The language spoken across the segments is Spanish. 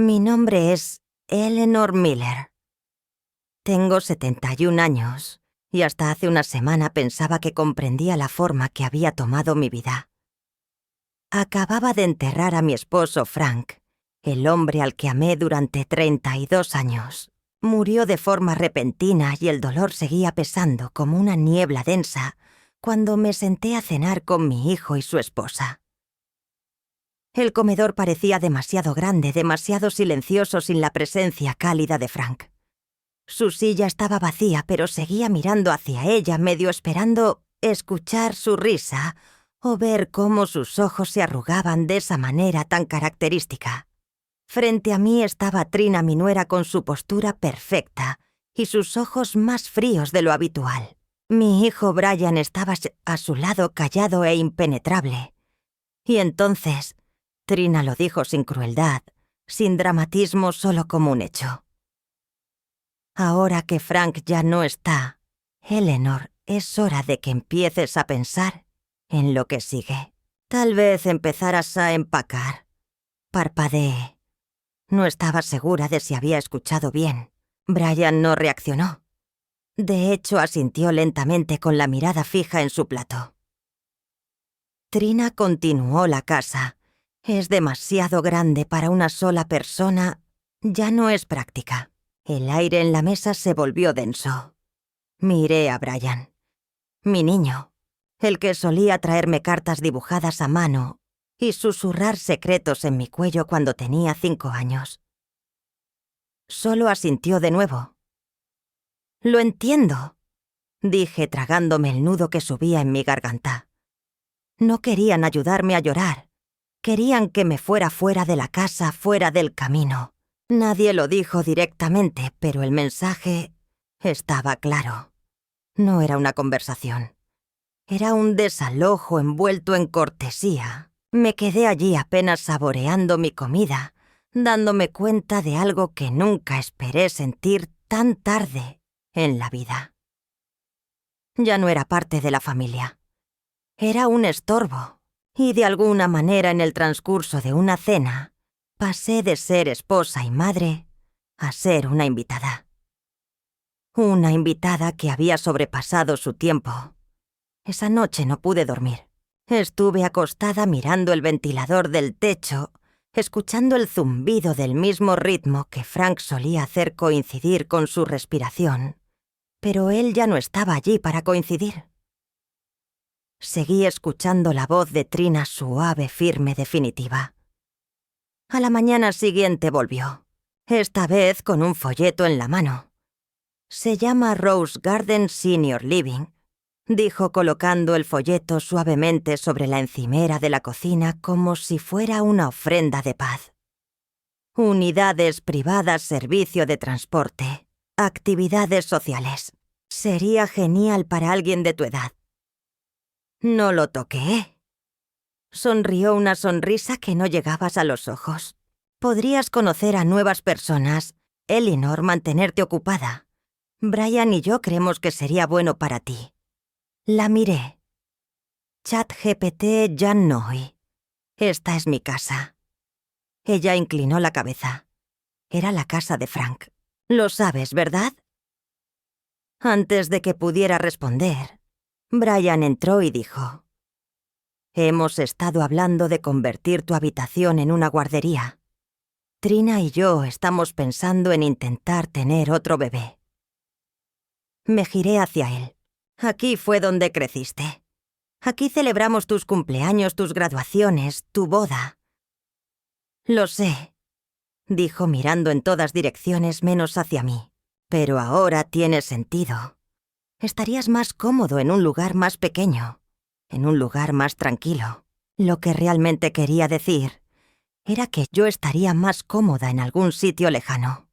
Mi nombre es Eleanor Miller. Tengo 71 años y hasta hace una semana pensaba que comprendía la forma que había tomado mi vida. Acababa de enterrar a mi esposo Frank, el hombre al que amé durante 32 años. Murió de forma repentina y el dolor seguía pesando como una niebla densa cuando me senté a cenar con mi hijo y su esposa. El comedor parecía demasiado grande, demasiado silencioso sin la presencia cálida de Frank. Su silla estaba vacía, pero seguía mirando hacia ella, medio esperando escuchar su risa o ver cómo sus ojos se arrugaban de esa manera tan característica. Frente a mí estaba Trina, mi nuera, con su postura perfecta y sus ojos más fríos de lo habitual. Mi hijo Brian estaba a su lado, callado e impenetrable. Y entonces Trina lo dijo sin crueldad, sin dramatismo, solo como un hecho. Ahora que Frank ya no está, Eleanor, es hora de que empieces a pensar en lo que sigue. Tal vez empezaras a empacar. Parpadeé. No estaba segura de si había escuchado bien. Brian no reaccionó. De hecho, asintió lentamente con la mirada fija en su plato. Trina continuó la casa. Es demasiado grande para una sola persona. Ya no es práctica. El aire en la mesa se volvió denso. Miré a Brian. Mi niño, el que solía traerme cartas dibujadas a mano y susurrar secretos en mi cuello cuando tenía 5 años. Solo asintió de nuevo. «Lo entiendo», dije tragándome el nudo que subía en mi garganta. No querían ayudarme a llorar. Querían que me fuera fuera de la casa, fuera del camino. Nadie lo dijo directamente, pero el mensaje estaba claro. No era una conversación. Era un desalojo envuelto en cortesía. Me quedé allí apenas saboreando mi comida, dándome cuenta de algo que nunca esperé sentir tan tarde en la vida. Ya no era parte de la familia. Era un estorbo, y de alguna manera en el transcurso de una cena, pasé de ser esposa y madre a ser una invitada. Una invitada que había sobrepasado su tiempo. Esa noche no pude dormir. Estuve acostada mirando el ventilador del techo, escuchando el zumbido del mismo ritmo que Frank solía hacer coincidir con su respiración, pero él ya no estaba allí para coincidir. Seguí escuchando la voz de Trina suave, firme, definitiva. A la mañana siguiente volvió, esta vez con un folleto en la mano. «Se llama Rose Garden Senior Living», dijo colocando el folleto suavemente sobre la encimera de la cocina como si fuera una ofrenda de paz. «Unidades privadas, servicio de transporte, actividades sociales. Sería genial para alguien de tu edad». No lo toqué. Sonrió una sonrisa que no llegabas a los ojos. «Podrías conocer a nuevas personas, Eleanor, mantenerte ocupada. Brian y yo creemos que sería bueno para ti». La miré. ChatGPT Jan Noy. Esta es mi casa. Ella inclinó la cabeza. Era la casa de Frank. Lo sabes, ¿verdad? Antes de que pudiera responder, Brian entró y dijo: «Hemos estado hablando de convertir tu habitación en una guardería. Trina y yo estamos pensando en intentar tener otro bebé». Me giré hacia él. «Aquí fue donde creciste. Aquí celebramos tus cumpleaños, tus graduaciones, tu boda». «Lo sé», dijo mirando en todas direcciones menos hacia mí. «Pero ahora tiene sentido. Estarías más cómodo en un lugar más pequeño, en un lugar más tranquilo». Lo que realmente quería decir era que yo estaría más cómoda en algún sitio lejano.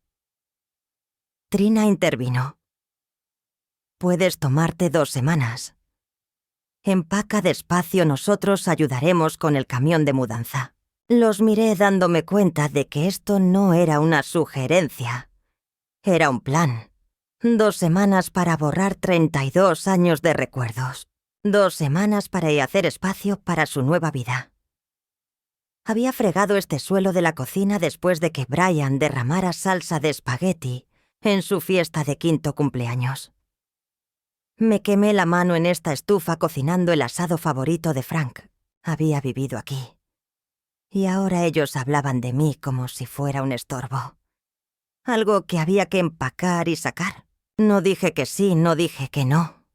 Trina intervino. «Puedes tomarte 2 semanas. Empaca despacio, nosotros ayudaremos con el camión de mudanza». Los miré dándome cuenta de que esto no era una sugerencia. Era un plan. 2 semanas para borrar 32 años de recuerdos. 2 semanas para hacer espacio para su nueva vida. Había fregado este suelo de la cocina después de que Brian derramara salsa de espagueti en su fiesta de 5º cumpleaños. Me quemé la mano en esta estufa cocinando el asado favorito de Frank. Había vivido aquí. Y ahora ellos hablaban de mí como si fuera un estorbo. Algo que había que empacar y sacar. No dije que sí, no dije que no.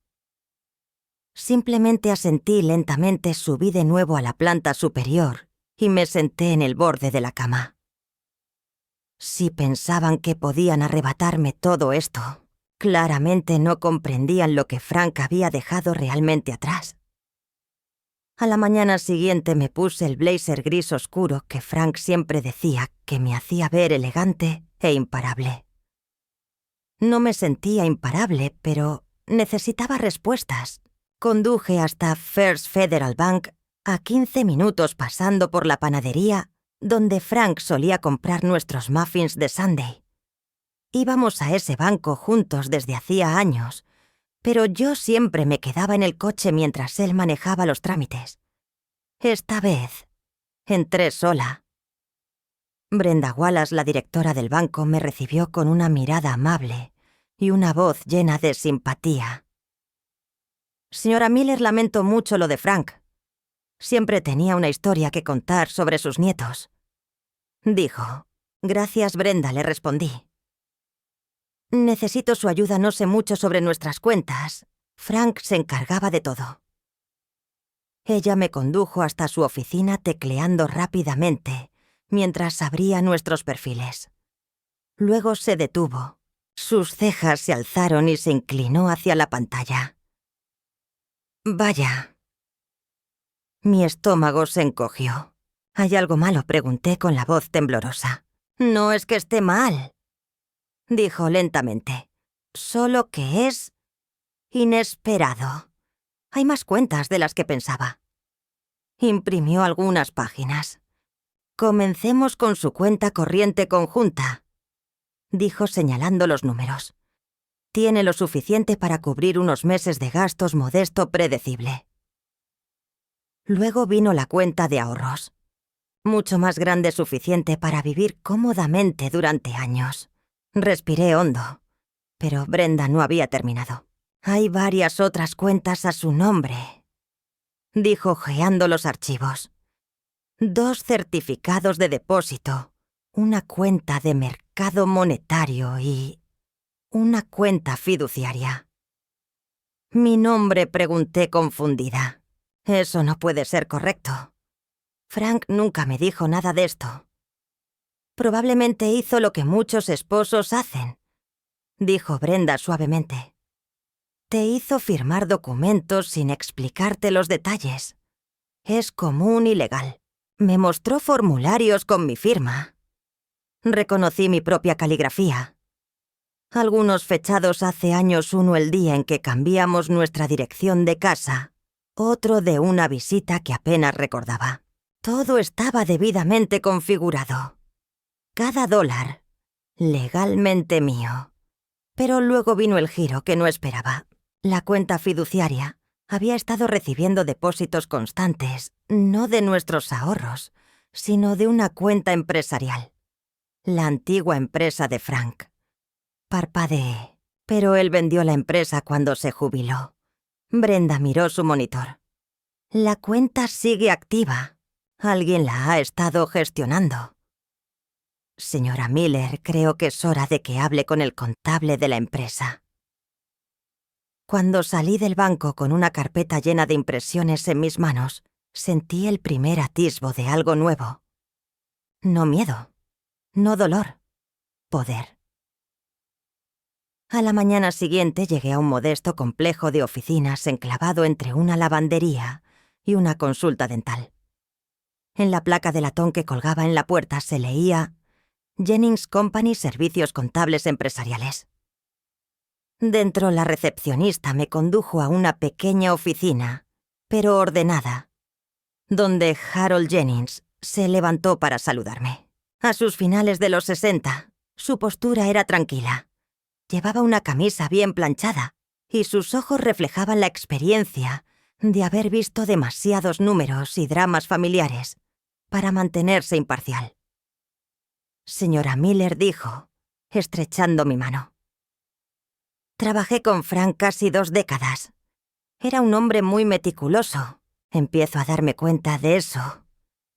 Simplemente asentí lentamente, subí de nuevo a la planta superior y me senté en el borde de la cama. Si pensaban que podían arrebatarme todo esto, claramente no comprendían lo que Frank había dejado realmente atrás. A la mañana siguiente me puse el blazer gris oscuro que Frank siempre decía que me hacía ver elegante e imparable. No me sentía imparable, pero necesitaba respuestas. Conduje hasta First Federal Bank, a 15 minutos pasando por la panadería donde Frank solía comprar nuestros muffins de Sunday. Íbamos a ese banco juntos desde hacía años, pero yo siempre me quedaba en el coche mientras él manejaba los trámites. Esta vez, entré sola. Brenda Wallace, la directora del banco, me recibió con una mirada amable y una voz llena de simpatía. «Señora Miller, lamento mucho lo de Frank. Siempre tenía una historia que contar sobre sus nietos», dijo. «Gracias, Brenda», le respondí. «Necesito su ayuda, no sé mucho sobre nuestras cuentas. Frank se encargaba de todo». Ella me condujo hasta su oficina tecleando rápidamente mientras abría nuestros perfiles. Luego se detuvo. Sus cejas se alzaron y se inclinó hacia la pantalla. «Vaya». Mi estómago se encogió. «¿Hay algo malo?», pregunté con la voz temblorosa. «No es que esté mal», dijo lentamente. «Solo que es inesperado. Hay más cuentas de las que pensaba». Imprimió algunas páginas. «Comencemos con su cuenta corriente conjunta», dijo señalando los números. «Tiene lo suficiente para cubrir unos meses de gastos modesto predecible». Luego vino la cuenta de ahorros. Mucho más grande, suficiente para vivir cómodamente durante años. Respiré hondo, pero Brenda no había terminado. «Hay varias otras cuentas a su nombre», dijo hojeando los archivos. 2 certificados de depósito, una cuenta de mercado monetario y una cuenta fiduciaria. «¿Mi nombre?», pregunté confundida. «Eso no puede ser correcto. Frank nunca me dijo nada de esto». «Probablemente hizo lo que muchos esposos hacen», dijo Brenda suavemente. «Te hizo firmar documentos sin explicarte los detalles. Es común y legal. Me mostró formularios con mi firma. Reconocí mi propia caligrafía. Algunos fechados hace años, uno el día en que cambiamos nuestra dirección de casa, otro de una visita que apenas recordaba. Todo estaba debidamente configurado. Cada dólar, legalmente mío. Pero luego vino el giro que no esperaba. La cuenta fiduciaria había estado recibiendo depósitos constantes, no de nuestros ahorros, sino de una cuenta empresarial. La antigua empresa de Frank. Parpadeé, pero él vendió la empresa cuando se jubiló. Brenda miró su monitor. «La cuenta sigue activa. Alguien la ha estado gestionando». «Señora Miller, creo que es hora de que hable con el contable de la empresa». Cuando salí del banco con una carpeta llena de impresiones en mis manos, sentí el primer atisbo de algo nuevo. No miedo, no dolor, poder. A la mañana siguiente llegué a un modesto complejo de oficinas enclavado entre una lavandería y una consulta dental. En la placa de latón que colgaba en la puerta se leía «Jennings Company, Servicios Contables Empresariales». Dentro, la recepcionista me condujo a una pequeña oficina, pero ordenada, donde Harold Jennings se levantó para saludarme. A sus finales de los 60, su postura era tranquila. Llevaba una camisa bien planchada y sus ojos reflejaban la experiencia de haber visto demasiados números y dramas familiares para mantenerse imparcial. Señora Miller dijo, estrechando mi mano. Trabajé con Frank casi 2 décadas. Era un hombre muy meticuloso. Empiezo a darme cuenta de eso,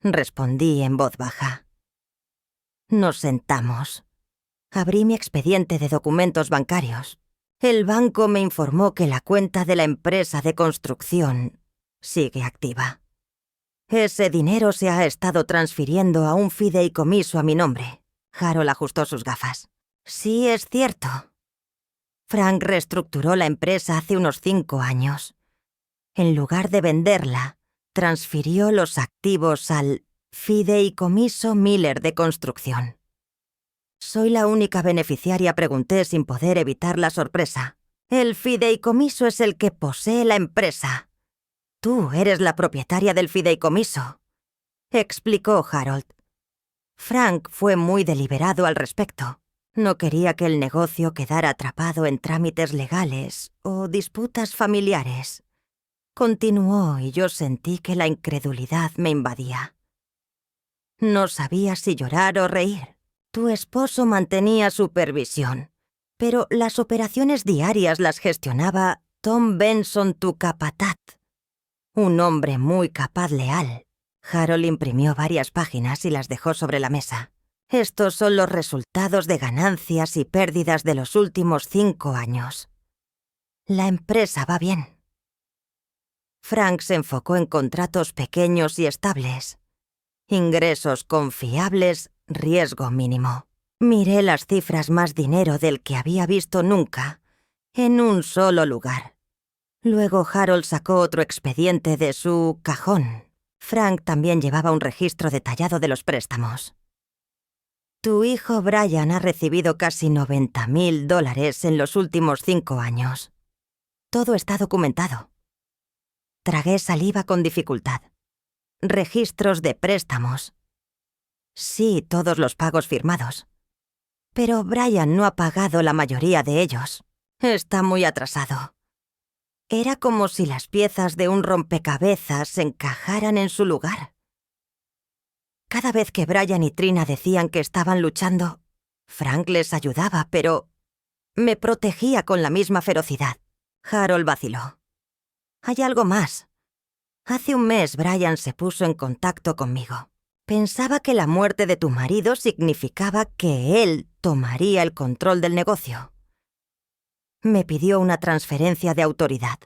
respondí en voz baja. Nos sentamos. Abrí mi expediente de documentos bancarios. El banco me informó que la cuenta de la empresa de construcción sigue activa. Ese dinero se ha estado transfiriendo a un fideicomiso a mi nombre. Harold ajustó sus gafas. Sí, es cierto. Frank reestructuró la empresa hace unos 5 años. En lugar de venderla, transfirió los activos al Fideicomiso Miller de Construcción. Soy la única beneficiaria, pregunté sin poder evitar la sorpresa. El fideicomiso es el que posee la empresa. Tú eres la propietaria del fideicomiso, explicó Harold. Frank fue muy deliberado al respecto. No quería que el negocio quedara atrapado en trámites legales o disputas familiares. Continuó y yo sentí que la incredulidad me invadía. No sabía si llorar o reír. Tu esposo mantenía supervisión, pero las operaciones diarias las gestionaba Tom Benson, tu capataz. Un hombre muy capaz, leal. Harold imprimió varias páginas y las dejó sobre la mesa. Estos son los resultados de ganancias y pérdidas de los últimos 5 años. La empresa va bien. Frank se enfocó en contratos pequeños y estables. Ingresos confiables, riesgo mínimo. Miré las cifras, más dinero del que había visto nunca, en un solo lugar. Luego Harold sacó otro expediente de su cajón. Frank también llevaba un registro detallado de los préstamos. Tu hijo Brian ha recibido casi $90,000 en los últimos 5 años. Todo está documentado. Tragué saliva con dificultad. Registros de préstamos. Sí, todos los pagos firmados. Pero Brian no ha pagado la mayoría de ellos. Está muy atrasado. Era como si las piezas de un rompecabezas se encajaran en su lugar. Cada vez que Brian y Trina decían que estaban luchando, Frank les ayudaba, pero me protegía con la misma ferocidad. Harold vaciló. Hay algo más. Hace un mes Brian se puso en contacto conmigo. Pensaba que la muerte de tu marido significaba que él tomaría el control del negocio. Me pidió una transferencia de autoridad.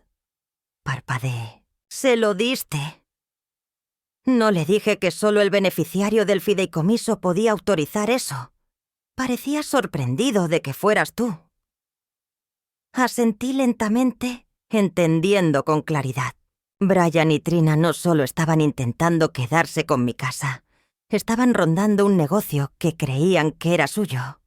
Parpadeé. ¿Se lo diste? No le dije que solo el beneficiario del fideicomiso podía autorizar eso. Parecía sorprendido de que fueras tú. Asentí lentamente, entendiendo con claridad. Brian y Trina no solo estaban intentando quedarse con mi casa, estaban rondando un negocio que creían que era suyo.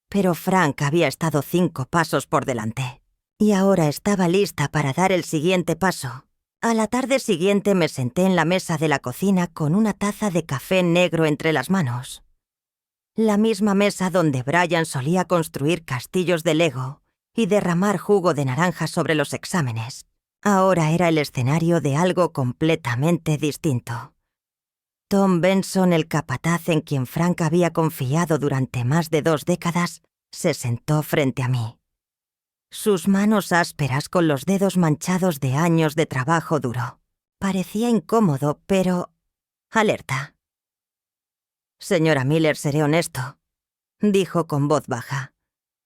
Pero Frank había estado 5 pasos por delante, y ahora estaba lista para dar el siguiente paso. A la tarde siguiente me senté en la mesa de la cocina con una taza de café negro entre las manos. La misma mesa donde Brian solía construir castillos de Lego y derramar jugo de naranja sobre los exámenes. Ahora era el escenario de algo completamente distinto. Tom Benson, el capataz en quien Frank había confiado durante más de 2 décadas, se sentó frente a mí. Sus manos ásperas con los dedos manchados de años de trabajo duro. Parecía incómodo, pero alerta. Señora Miller, seré honesto, dijo con voz baja.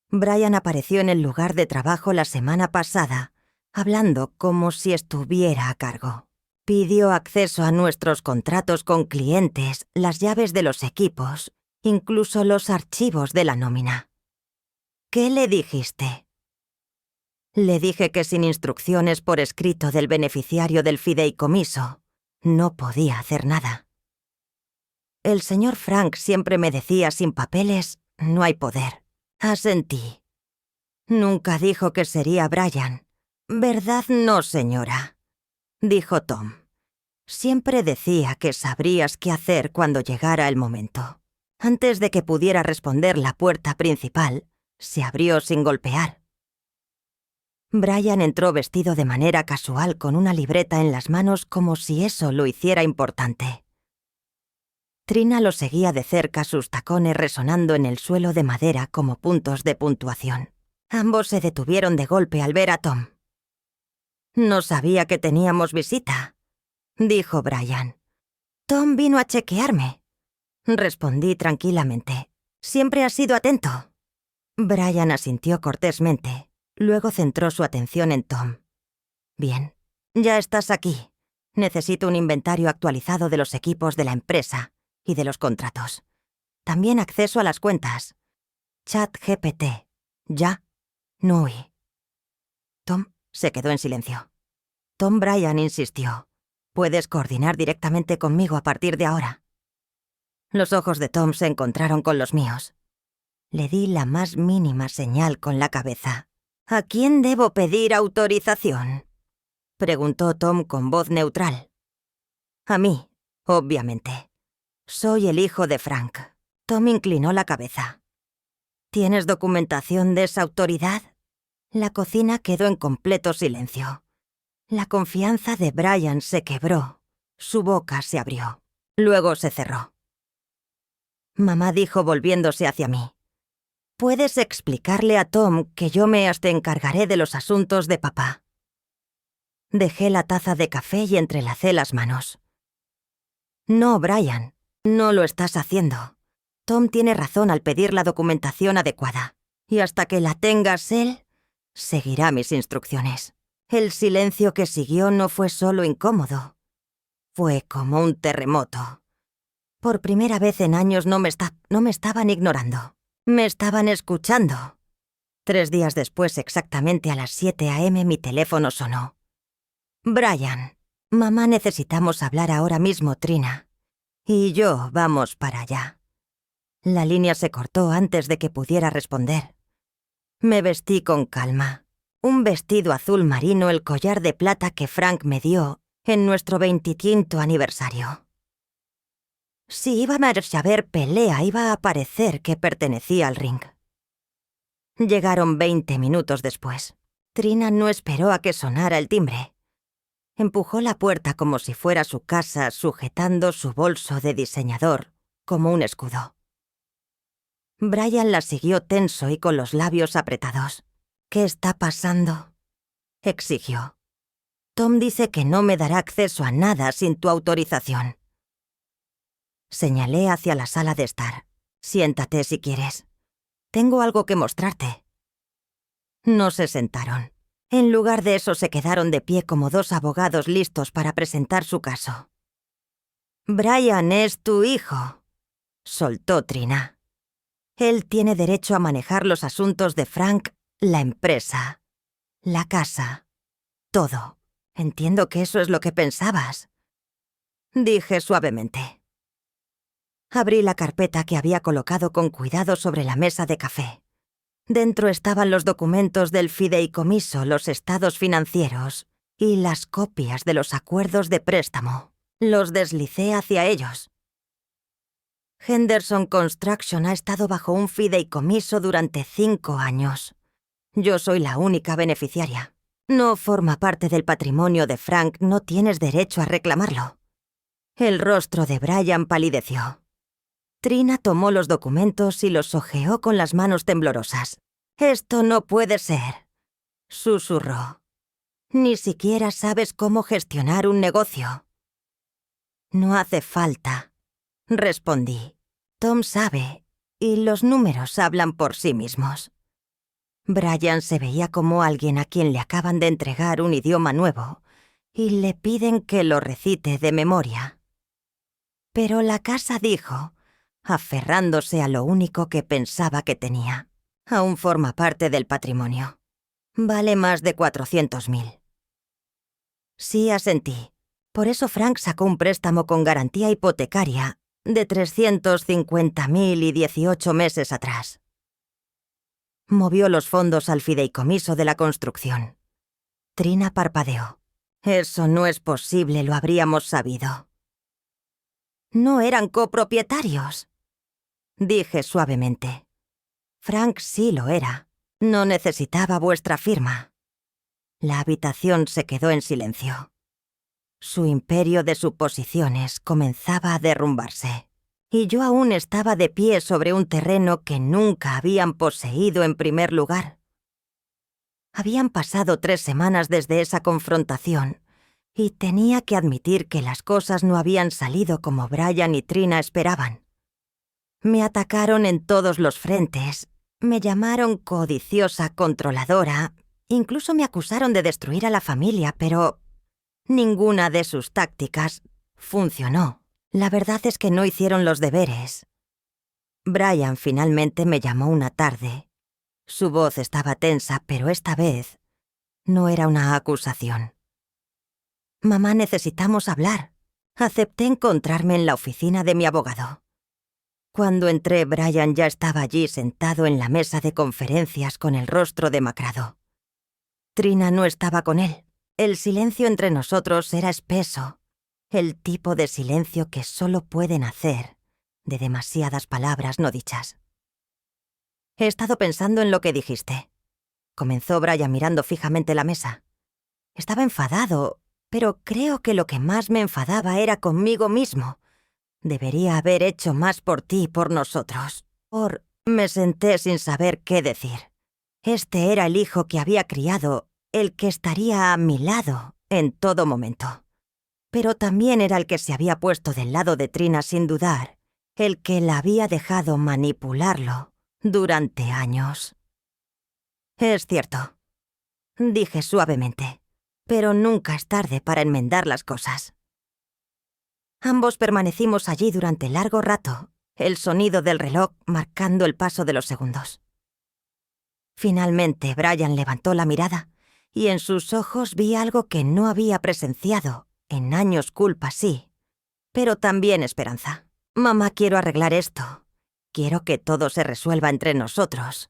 Brian apareció en el lugar de trabajo la semana pasada, hablando como si estuviera a cargo. Pidió acceso a nuestros contratos con clientes, las llaves de los equipos, incluso los archivos de la nómina. ¿Qué le dijiste? Le dije que sin instrucciones por escrito del beneficiario del fideicomiso, no podía hacer nada. El señor Frank siempre me decía, sin papeles, no hay poder. Asentí. Nunca dijo que sería Brian. ¿Verdad no, señora?, dijo Tom. Siempre decía que sabrías qué hacer cuando llegara el momento. Antes de que pudiera responder, la puerta principal se abrió sin golpear. Brian entró vestido de manera casual con una libreta en las manos como si eso lo hiciera importante. Trina lo seguía de cerca, sus tacones resonando en el suelo de madera como puntos de puntuación. Ambos se detuvieron de golpe al ver a Tom. «No sabía que teníamos visita», dijo Brian. «Tom vino a chequearme», respondí tranquilamente. «Siempre has sido atento». Brian asintió cortésmente. Luego centró su atención en Tom. «Bien, ya estás aquí. Necesito un inventario actualizado de los equipos de la empresa y de los contratos. También acceso a las cuentas. ChatGPT. Ya. Nui». Tom se quedó en silencio. Tom Brian insistió. «Puedes coordinar directamente conmigo a partir de ahora». Los ojos de Tom se encontraron con los míos. Le di la más mínima señal con la cabeza. «¿A quién debo pedir autorización?», preguntó Tom con voz neutral. «A mí, obviamente. Soy el hijo de Frank». Tom inclinó la cabeza. «¿Tienes documentación de esa autoridad?». La cocina quedó en completo silencio. La confianza de Brian se quebró. Su boca se abrió. Luego se cerró. Mamá dijo volviéndose hacia mí: «Puedes explicarle a Tom que yo me encargaré de los asuntos de papá». Dejé la taza de café y entrelacé las manos. «No, Brian, no lo estás haciendo. Tom tiene razón al pedir la documentación adecuada. Y hasta que la tengas él, seguirá mis instrucciones». El silencio que siguió no fue solo incómodo. Fue como un terremoto. Por primera vez en años no me estaban ignorando. Me estaban escuchando. 3 días después, exactamente a las 7 a.m., mi teléfono sonó. «Brian, mamá, necesitamos hablar ahora mismo, Trina. Y yo vamos para allá». La línea se cortó antes de que pudiera responder. Me vestí con calma. Un vestido azul marino, el collar de plata que Frank me dio en nuestro 25º aniversario. Si iba a haber pelea, iba a parecer que pertenecía al ring. Llegaron 20 minutos después. Trina no esperó a que sonara el timbre. Empujó la puerta como si fuera su casa, sujetando su bolso de diseñador como un escudo. Brian la siguió tenso y con los labios apretados. «¿Qué está pasando?», exigió. «Tom dice que no me dará acceso a nada sin tu autorización». Señalé hacia la sala de estar. «Siéntate si quieres. Tengo algo que mostrarte». No se sentaron. En lugar de eso se quedaron de pie como 2 abogados listos para presentar su caso. «Brian es tu hijo», soltó Trina. «Él tiene derecho a manejar los asuntos de Frank, la empresa, la casa, todo. Entiendo que eso es lo que pensabas», dije suavemente. Abrí la carpeta que había colocado con cuidado sobre la mesa de café. Dentro estaban los documentos del fideicomiso, los estados financieros y las copias de los acuerdos de préstamo. Los deslicé hacia ellos. «Henderson Construction ha estado bajo un fideicomiso durante 5 años. Yo soy la única beneficiaria. No forma parte del patrimonio de Frank, no tienes derecho a reclamarlo». El rostro de Brian palideció. Trina tomó los documentos y los hojeó con las manos temblorosas. «Esto no puede ser», susurró. «Ni siquiera sabes cómo gestionar un negocio». «No hace falta», respondí. «Tom sabe, y los números hablan por sí mismos». Brian se veía como alguien a quien le acaban de entregar un idioma nuevo y le piden que lo recite de memoria. «Pero la casa», dijo, aferrándose a lo único que pensaba que tenía. «Aún forma parte del patrimonio. Vale más de 400.000. Sí, asentí. Por eso Frank sacó un préstamo con garantía hipotecaria de 350.000 y 18 meses atrás. Movió los fondos al fideicomiso de la construcción. Trina parpadeó. «Eso no es posible, lo habríamos sabido». «No eran copropietarios», dije suavemente. «Frank sí lo era. No necesitaba vuestra firma». La habitación se quedó en silencio. Su imperio de suposiciones comenzaba a derrumbarse. y yo aún estaba de pie sobre un terreno que nunca habían poseído en primer lugar. Habían pasado 3 semanas desde esa confrontación, y tenía que admitir que las cosas no habían salido como Brian y Trina esperaban. Me atacaron en todos los frentes, me llamaron codiciosa controladora, incluso me acusaron de destruir a la familia, pero ninguna de sus tácticas funcionó. La verdad es que no hicieron los deberes. Brian finalmente me llamó una tarde. Su voz estaba tensa, pero esta vez no era una acusación. «Mamá, necesitamos hablar». Acepté encontrarme en la oficina de mi abogado. Cuando entré, Brian ya estaba allí sentado en la mesa de conferencias con el rostro demacrado. Trina no estaba con él. El silencio entre nosotros era espeso, el tipo de silencio que solo puede nacer de demasiadas palabras no dichas. «He estado pensando en lo que dijiste», comenzó Brian mirando fijamente la mesa. Estaba enfadado, pero creo que lo que más me enfadaba era conmigo mismo. Debería haber hecho más por ti y por nosotros. Me senté sin saber qué decir. Este era el hijo que había criado, el que estaría a mi lado en todo momento. Pero también era el que se había puesto del lado de Trina sin dudar, el que la había dejado manipularlo durante años. «Es cierto», dije suavemente, «pero nunca es tarde para enmendar las cosas». Ambos permanecimos allí durante largo rato, el sonido del reloj marcando el paso de los segundos. Finalmente, Brian levantó la mirada, y en sus ojos vi algo que no había presenciado en años. Culpa, sí, pero también esperanza. «Mamá, quiero arreglar esto. Quiero que todo se resuelva entre nosotros.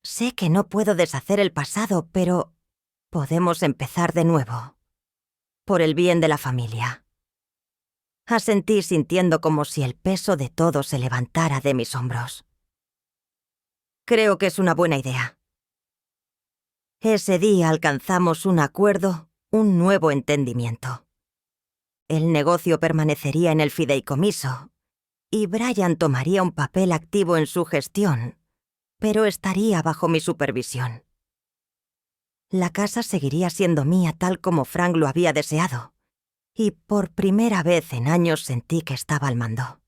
Sé que no puedo deshacer el pasado, pero podemos empezar de nuevo. Por el bien de la familia». Asentí sintiendo como si el peso de todo se levantara de mis hombros. «Creo que es una buena idea». Ese día alcanzamos un acuerdo, un nuevo entendimiento. El negocio permanecería en el fideicomiso, y Brian tomaría un papel activo en su gestión, pero estaría bajo mi supervisión. La casa seguiría siendo mía tal como Frank lo había deseado, y por primera vez en años sentí que estaba al mando.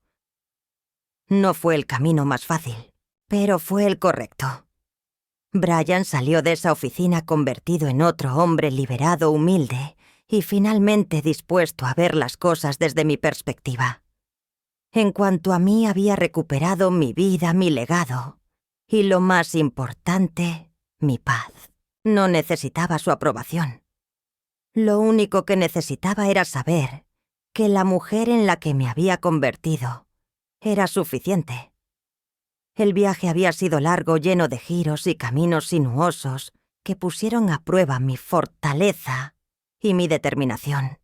No fue el camino más fácil, pero fue el correcto. Brian salió de esa oficina convertido en otro hombre liberado, humilde, y finalmente dispuesto a ver las cosas desde mi perspectiva. En cuanto a mí, había recuperado mi vida, mi legado, y lo más importante, mi paz. No necesitaba su aprobación. Lo único que necesitaba era saber que la mujer en la que me había convertido era suficiente. El viaje había sido largo, lleno de giros y caminos sinuosos que pusieron a prueba mi fortaleza y mi determinación.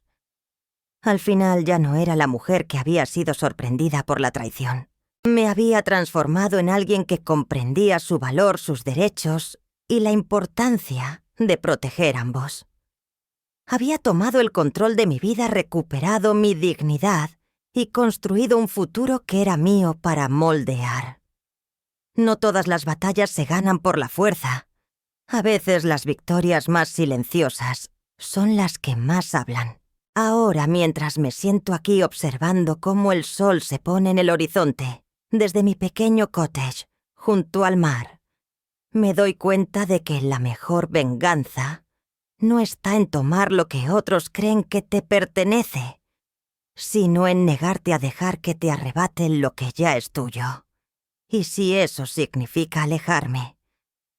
Al final ya no era la mujer que había sido sorprendida por la traición. Me había transformado en alguien que comprendía su valor, sus derechos y la importancia de proteger ambos. Había tomado el control de mi vida, recuperado mi dignidad y construido un futuro que era mío para moldear. No todas las batallas se ganan por la fuerza. A veces las victorias más silenciosas son las que más hablan. Ahora, mientras me siento aquí observando cómo el sol se pone en el horizonte, desde mi pequeño cottage, junto al mar, me doy cuenta de que la mejor venganza no está en tomar lo que otros creen que te pertenece, sino en negarte a dejar que te arrebaten lo que ya es tuyo. Y si eso significa alejarme,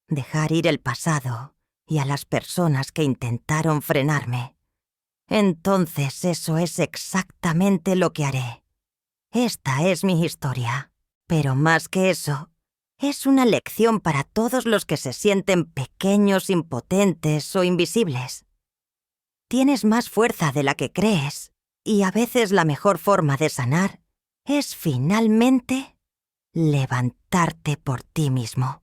dejar ir el pasado y a las personas que intentaron frenarme, entonces eso es exactamente lo que haré. Esta es mi historia, pero más que eso, es una lección para todos los que se sienten pequeños, impotentes o invisibles. Tienes más fuerza de la que crees, y a veces la mejor forma de sanar es finalmente levantarte por ti mismo.